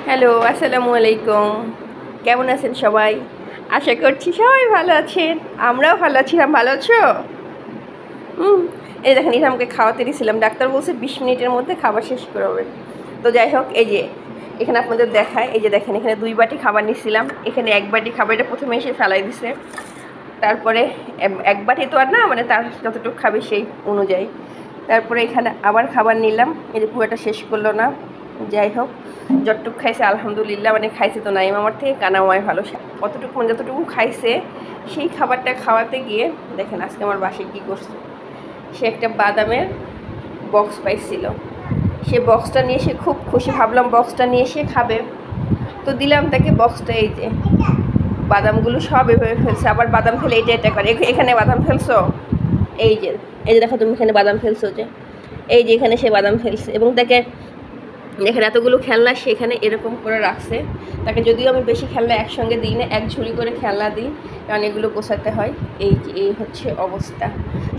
Hello, আসসালামু আলাইকুম। কেমন আছেন সবাই? আশা করছি সবাই ভালো আছেন। আমরাও ভালো আছিলাম। ভালো আছো? হুম। এই দেখেন, এটা আমাকে খাওয়াতে দিয়েছিলাম। ডাক্তার বলছে 20 মিনিটের মধ্যে খাবার শেষ করে হবে। তো যাই হোক, এই যে এখানে আপনাদের দেখায়, এই যে দেখেন, এখানে 2 বাটি খাবার নিয়েছিলাম। এখানে 1 বাটি খাবারটা প্রথমে এসে ফেলাই দিছে। তারপরে 1 বাটি তো আর না, মানে তার যতটুকু খাবে সেই অনুযায়ী। তারপরে এখানে আবার খাবার নিলাম। এই যে পুরোটা শেষ করলো না। যাই হোক, যতটুকু খাইছে আলহামদুলিল্লাহ, মানে খাইছে তো নাইম আমার থেকে কানামায় ভালো। কতটুকু মানে যতটুকু খাইছে সেই খাবারটা খাওয়াতে গিয়ে দেখেন আজকে আমার বাসায় কী করছে। সে একটা বাদামের বক্স পাইছিল। সে বক্সটা নিয়ে সে খুব খুশি, ভাবলাম বক্সটা নিয়ে সে খাবে, তো দিলাম তাকে বক্সটা। এই যে বাদামগুলো সব এভাবে ফেলছে। আবার বাদাম ফেলে এটা করে। এখানে বাদাম ফেলছো, এই যে দেখো তুমি এখানে বাদাম ফেলছো, যে এই যে এখানে সে বাদাম ফেলছে। এবং তাকে এখানে এতগুলো খেলনা সেখানে এরকম করে রাখছে। তাকে যদিও আমি বেশি খেলনা একসঙ্গে দিই না, 1 ঝুড়ি করে খেলনা দিই, কারণ এগুলো গোছাতে হয়। এই হচ্ছে অবস্থা।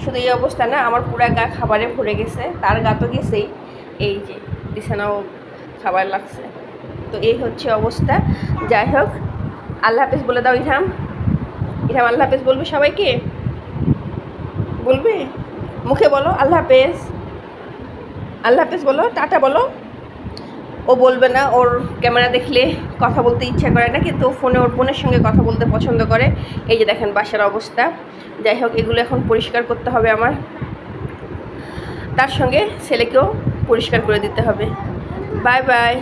শুধু এই অবস্থা না, আমার পুরা গা খাবারে ভরে গেছে, তার গা তো গেছেই। এই যে বিছানাও খাবার লাগছে। তো এই হচ্ছে অবস্থা। যাই হোক, আল্লাহ হাফেজ বলে দাও। ইরহাম, আল্লাহ হাফেজ বলবে সবাইকে? বলবে? মুখে বলো আল্লাহ হাফেজ। আল্লাহ হাফেজ বলো, টাটা বলো। ও বলবে না, ওর ক্যামেরা দেখলে কথা বলতে ইচ্ছা করে না, কিন্তু ফোনে ওর বোনের সঙ্গে কথা বলতে পছন্দ করে। এই যে দেখেন বাসার অবস্থা। যাই হোক, এগুলো এখন পরিষ্কার করতে হবে আমার, তার সঙ্গে ছেলেকেও পরিষ্কার করে দিতে হবে। Bye bye.